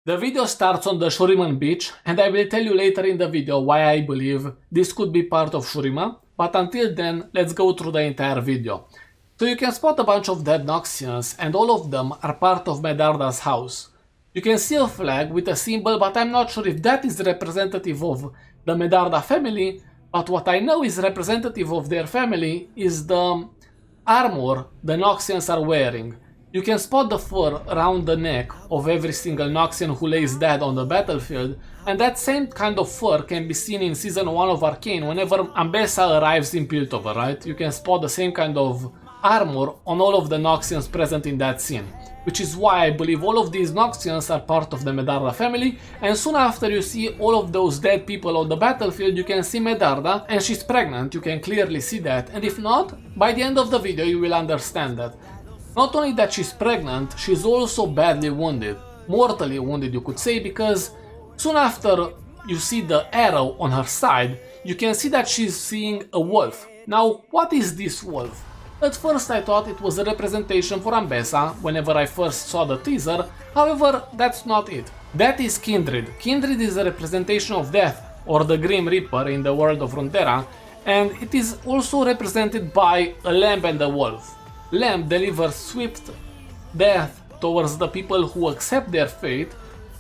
The video starts on the Shuriman beach, and I will tell you later in the video why I believe this could be part of Shurima, but until then, let's go through the entire video. So you can spot a bunch of dead Noxians, and all of them are part of Medarda's house. You can see a flag with a symbol, but I'm not sure if that is representative of the Medarda family, but what I know is representative of their family is the armor the Noxians are wearing. You can spot the fur around the neck of every single Noxian who lays dead on the battlefield, and that same kind of fur can be seen in Season 1 of Arcane whenever Ambessa arrives in Piltover, right? You can spot the same kind of armor on all of the Noxians present in that scene, which is why I believe all of these Noxians are part of the Medarda family, and soon after you see all of those dead people on the battlefield, you can see Medarda, and she's pregnant, you can clearly see that, and if not, by the end of the video you will understand that. Not only that she's pregnant, she's also badly wounded, mortally wounded you could say, because soon after you see the arrow on her side, you can see that she's seeing a wolf. Now, what is this wolf? At first I thought it was a representation for Ambessa whenever I first saw the teaser, however that's not it. That is Kindred. Kindred is a representation of death, or the Grim Reaper in the world of Runeterra, and it is also represented by a lamb and a wolf. Lamb delivers swift death towards the people who accept their fate,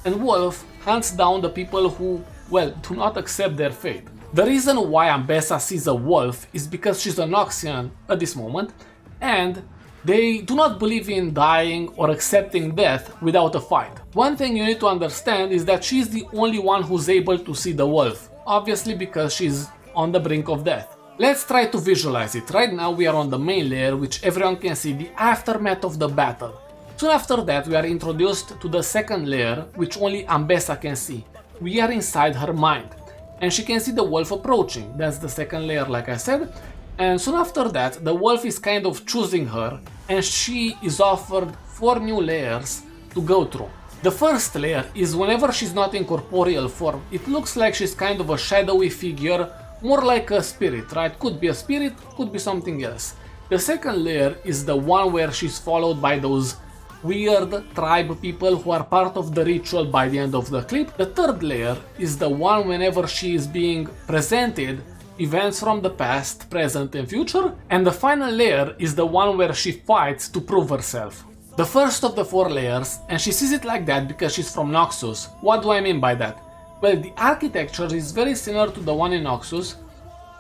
and wolf hunts down the people who, well, do not accept their fate. The reason why Ambessa sees a wolf is because she's a Noxian at this moment, and they do not believe in dying or accepting death without a fight. One thing you need to understand is that she's the only one who's able to see the wolf, obviously because she's on the brink of death. Let's try to visualize it. Right now we are on the main layer, which everyone can see the aftermath of the battle. Soon after that we are introduced to the second layer, which only Ambessa can see. We are inside her mind, and she can see the wolf approaching. That's the second layer, like I said. And soon after that the wolf is kind of choosing her, and she is offered 4 new layers to go through. The first layer is whenever she's not in corporeal form. It looks like she's kind of a shadowy figure, more like a spirit, right? Could be a spirit, could be something else. The second layer is the one where she's followed by those weird tribe people who are part of the ritual by the end of the clip. The third layer is the one whenever she is being presented events from the past, present and future. And the final layer is the one where she fights to prove herself. The first of the 4 layers, and she sees it like that because she's from Noxus. What do I mean by that? Well, the architecture is very similar to the one in Noxus,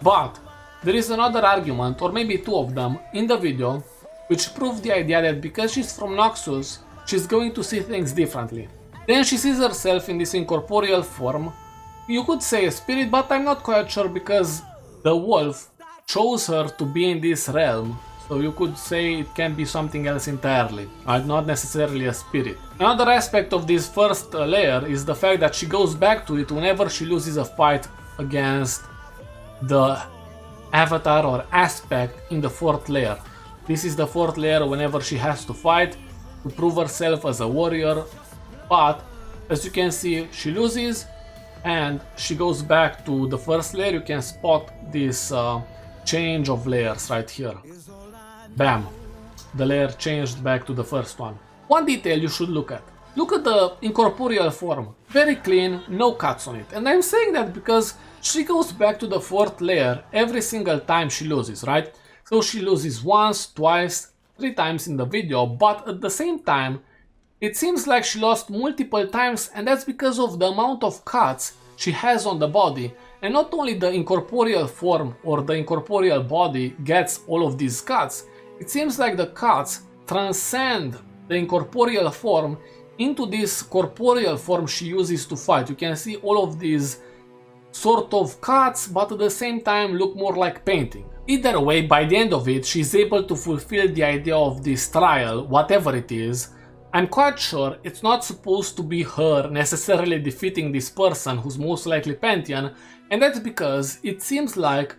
but there is another argument, or maybe 2 of them, in the video, which prove the idea that because she's from Noxus, she's going to see things differently. Then she sees herself in this incorporeal form. You could say a spirit, but I'm not quite sure because the wolf chose her to be in this realm. So you could say it can be something else entirely, right? Not necessarily a spirit. Another aspect of this first layer is the fact that she goes back to it whenever she loses a fight against the avatar or aspect in the 4th layer. This is the 4th layer whenever she has to fight to prove herself as a warrior, but as you can see she loses and she goes back to the 1st layer. You can spot this change of layers right here. Bam! The layer changed back to the first one. One detail you should look at. Look at the incorporeal form. Very clean, no cuts on it. And I'm saying that because she goes back to the 4th layer every single time she loses, right? So she loses once, twice, 3 times in the video, but at the same time, it seems like she lost multiple times, and that's because of the amount of cuts she has on the body. And not only the incorporeal form or the incorporeal body gets all of these cuts, it seems like the cuts transcend the incorporeal form into this corporeal form she uses to fight. You can see all of these sort of cuts, but at the same time look more like painting. Either way, by the end of it, she's able to fulfill the idea of this trial, whatever it is. I'm quite sure it's not supposed to be her necessarily defeating this person who's most likely Pantheon, and that's because it seems like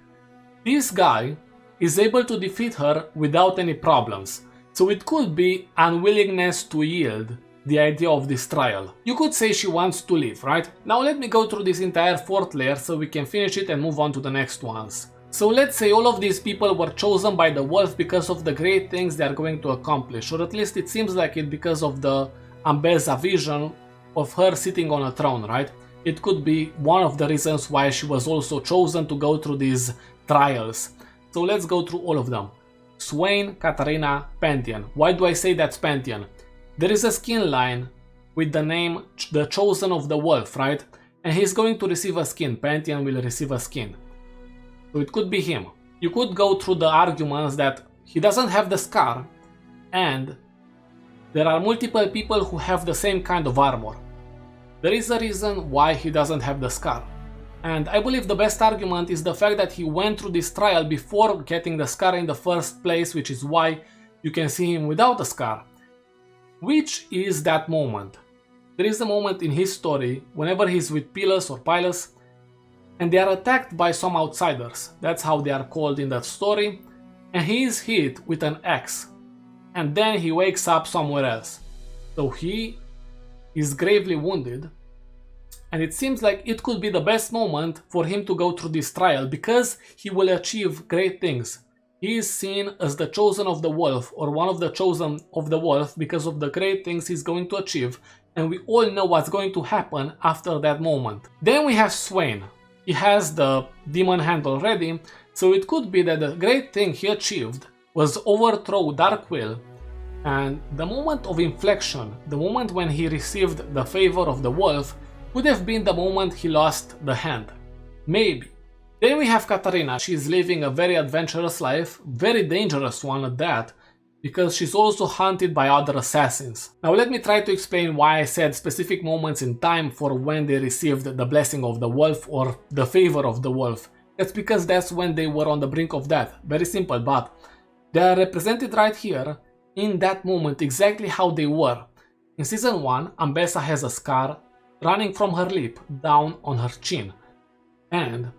this guy is able to defeat her without any problems. So it could be unwillingness to yield the idea of this trial. You could say she wants to leave, right? Now let me go through this entire 4th layer so we can finish it and move on to the next ones. So let's say all of these people were chosen by the wolf because of the great things they are going to accomplish, or at least it seems like it because of the Ambessa vision of her sitting on a throne, right? It could be one of the reasons why she was also chosen to go through these trials. So let's go through all of them. Swain, Katarina, Pantheon. Why do I say that's Pantheon? There is a skin line with the name The Chosen of the Wolf, right? And he's going to receive a skin. Pantheon will receive a skin. So it could be him. You could go through the arguments that he doesn't have the scar, and there are multiple people who have the same kind of armor. There is a reason why he doesn't have the scar. And I believe the best argument is the fact that he went through this trial before getting the scar in the first place, which is why you can see him without a scar. Which is that moment? There is a moment in his story whenever he's with Pilus or Pilus and they are attacked by some outsiders. That's how they are called in that story. And he is hit with an axe. And then he wakes up somewhere else. So he is gravely wounded. And it seems like it could be the best moment for him to go through this trial because he will achieve great things. He is seen as the chosen of the wolf or one of the chosen of the wolf because of the great things he's going to achieve. And we all know what's going to happen after that moment. Then we have Swain. He has the demon hand already, so it could be that the great thing he achieved was overthrow Darkwill, and the moment of inflection, the moment when he received the favor of the wolf, would have been the moment he lost the hand. Maybe. Then we have Katarina. She's living a very adventurous life, very dangerous one at that, because she's also hunted by other assassins. Now let me try to explain why I said specific moments in time for when they received the blessing of the wolf or the favor of the wolf. That's because that's when they were on the brink of death. Very simple, but they are represented right here in that moment exactly how they were. In season 1, Ambessa has a scar running from her lip down on her chin. And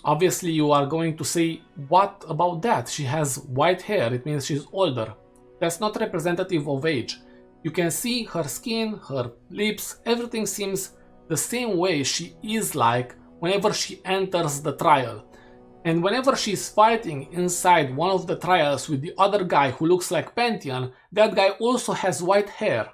obviously you are going to say, what about that? She has white hair, it means she's older. That's not representative of age. You can see her skin, her lips, everything seems the same way she is like whenever she enters the trial. And whenever she's fighting inside one of the trials with the other guy who looks like Pantheon, that guy also has white hair.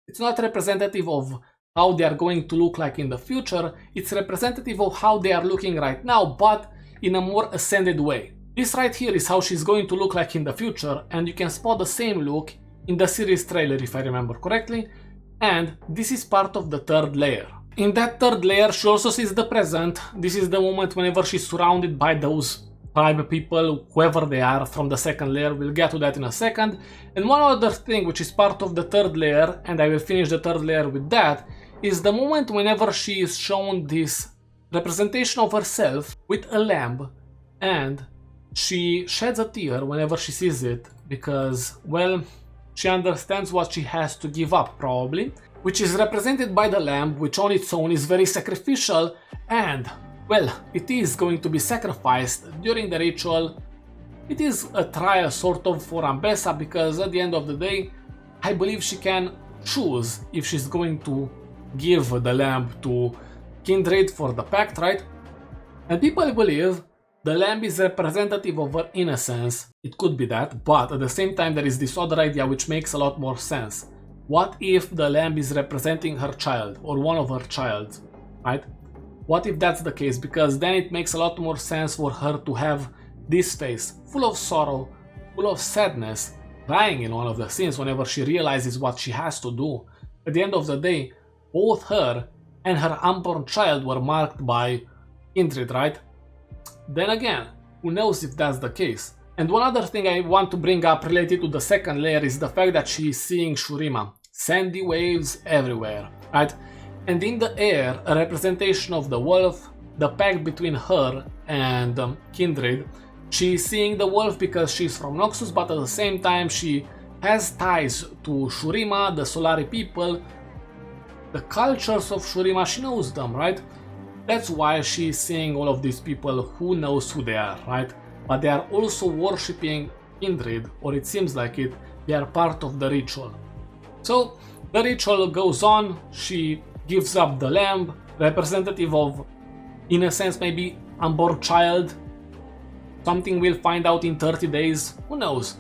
It's not representative of how they are going to look like in the future, it's representative of how they are looking right now, but in a more ascended way. This right here is how she's going to look like in the future, and you can spot the same look in the series trailer if I remember correctly, and this is part of the third layer. In that third layer she also sees the present. This is the moment whenever she's surrounded by those tribe people, whoever they are from the second layer. We'll get to that in a second. And one other thing which is part of the third layer, and I will finish the third layer with that, is the moment whenever she is shown this representation of herself with a lamb and she sheds a tear whenever she sees it because, well, she understands what she has to give up probably, which is represented by the lamb, which on its own is very sacrificial and, well, it is going to be sacrificed during the ritual. It is a trial sort of for Ambessa because at the end of the day I believe she can choose if she's going to give the lamb to Kindred for the pact, right? And people believe the lamb is representative of her innocence. It could be that, but at the same time there is this other idea which makes a lot more sense. What if the lamb is representing her child or one of her childs, right? What if that's the case? Because then it makes a lot more sense for her to have this face full of sorrow, full of sadness, crying in one of the scenes whenever she realizes what she has to do. At the end of the day, both her and her unborn child were marked by Kindred, right? Then again, who knows if that's the case. And one other thing I want to bring up related to the second layer is the fact that she is seeing Shurima. Sandy waves everywhere, right? And in the air, a representation of the wolf, the pact between her and Kindred. She is seeing the wolf because she's from Noxus, but at the same time she has ties to Shurima, the Solari people, the cultures of Shurima, she knows them, right? That's why she's seeing all of these people, who knows who they are, right? But they are also worshipping Kindred, or it seems like it, they are part of the ritual. So the ritual goes on, she gives up the lamb, representative of, in a sense, maybe unborn child. Something we'll find out in 30 days, who knows?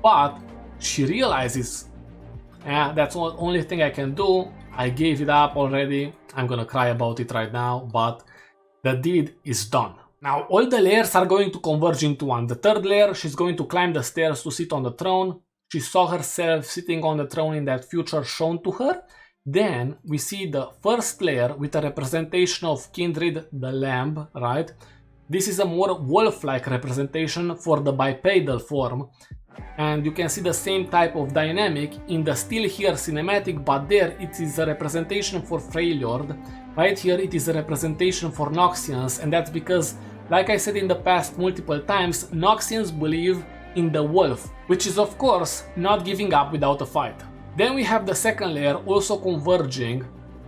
But she realizes, that's the only thing I can do. I gave it up already. I'm gonna cry about it right now, but the deed is done. Now all the layers are going to converge into one. The third layer, she's going to climb the stairs to sit on the throne. She saw herself sitting on the throne in that future shown to her. Then we see the first layer with a representation of Kindred, the lamb, right? This is a more wolf-like representation for the bipedal form. And you can see the same type of dynamic in the still here cinematic, but there it is a representation for Freljord. Right here it is a representation for Noxians, and that's because, like I said in the past multiple times, Noxians believe in the wolf, which is of course not giving up without a fight. Then we have the second layer also converging,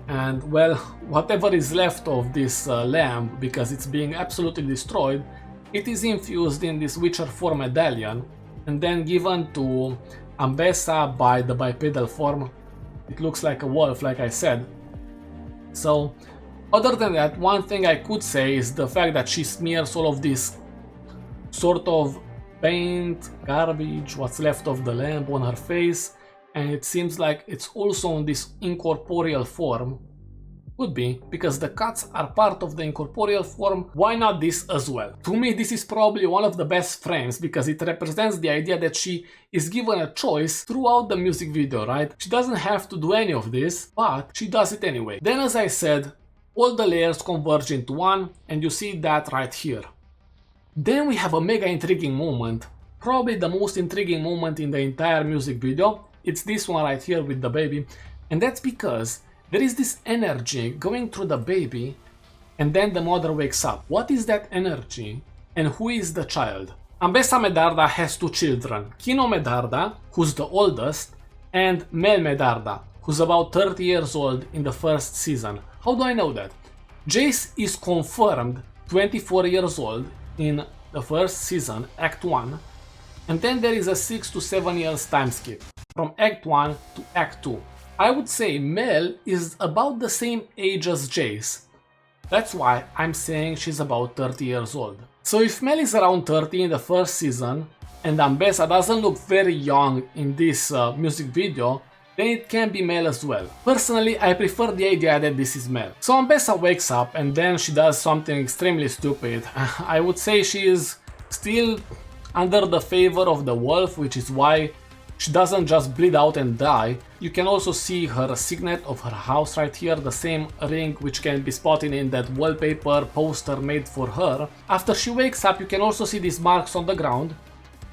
and well, whatever is left of this lamb, because it's being absolutely destroyed, it is infused in this Witcher 4 medallion and then given to Ambessa by the bipedal form. It looks like a wolf, like I said. So other than that, one thing I could say is the fact that she smears all of this sort of paint, garbage, what's left of the lamb on her face, and it seems like it's also in this incorporeal form. Could be, because the cuts are part of the incorporeal form, why not this as well? To me, this is probably one of the best frames, because it represents the idea that she is given a choice throughout the music video, right? She doesn't have to do any of this, but she does it anyway. Then, as I said, all the layers converge into one, and you see that right here. Then we have a mega intriguing moment, probably the most intriguing moment in the entire music video. It's this one right here with the baby, and that's because there is this energy going through the baby, and then the mother wakes up. What is that energy, and who is the child? Ambessa Medarda has two children, Kino Medarda, who's the oldest, and Mel Medarda, who's about 30 years old in the first season. How do I know that? Jace is confirmed 24 years old in the first season, Act 1, and then there is a 6 to 7 years time skip from Act 1 to Act 2. I would say Mel is about the same age as Jace. That's why I'm saying she's about 30 years old. So if Mel is around 30 in the first season, and Ambessa doesn't look very young in this music video, then it can be Mel as well. Personally, I prefer the idea that this is Mel. So Ambessa wakes up and then she does something extremely stupid. I would say she is still under the favor of the wolf, which is why she doesn't just bleed out and die. You can also see her signet of her house right here, the same ring which can be spotted in that wallpaper poster made for her. After she wakes up, you can also see these marks on the ground.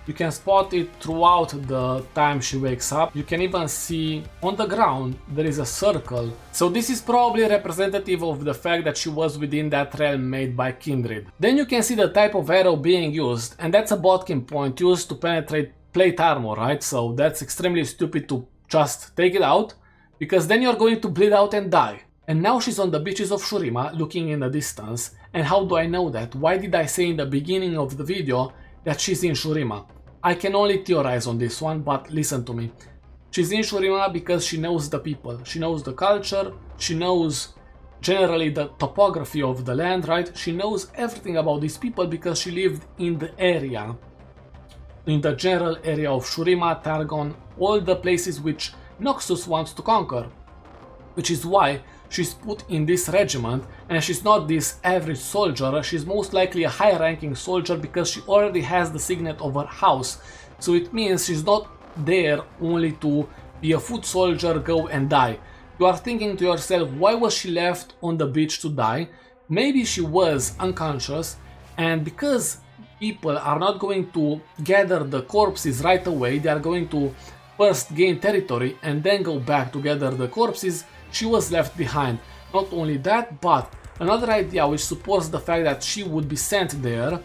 You can spot it throughout the time she wakes up. You can even see on the ground there is a circle. So this is probably representative of the fact that she was within that realm made by Kindred. Then you can see the type of arrow being used, and that's a bodkin point used to penetrate plate armor, right? So that's extremely stupid to just take it out, because then you're going to bleed out and die. And now she's on the beaches of Shurima looking in the distance. And how do I know that? Why did I say in the beginning of the video that she's in Shurima? I can only theorize on this one, but listen to me. She's in Shurima because she knows the people, she knows the culture, she knows generally the topography of the land, right? She knows everything about these people because she lived in the area, in the general area of Shurima, Targon, all the places which Noxus wants to conquer. Which is why she's put in this regiment, and she's not this average soldier, she's most likely a high-ranking soldier because she already has the signet of her house. So it means she's not there only to be a foot soldier, go and die. You are thinking to yourself, why was she left on the beach to die? Maybe she was unconscious, and because people are not going to gather the corpses right away, they are going to first gain territory and then go back to gather the corpses, she was left behind. Not only that, but another idea which supports the fact that she would be sent there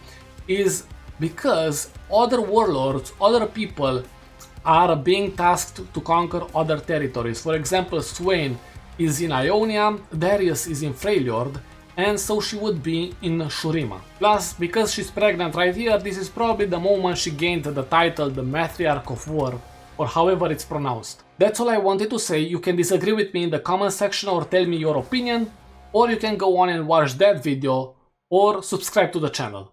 is because other warlords, other people are being tasked to conquer other territories. For example, Swain is in Ionia, Darius is in Freljord, and so she would be in Shurima. Plus, because she's pregnant right here, this is probably the moment she gained the title the Matriarch of War, or however it's pronounced. That's all I wanted to say. You can disagree with me in the comment section or tell me your opinion, or you can go on and watch that video or subscribe to the channel.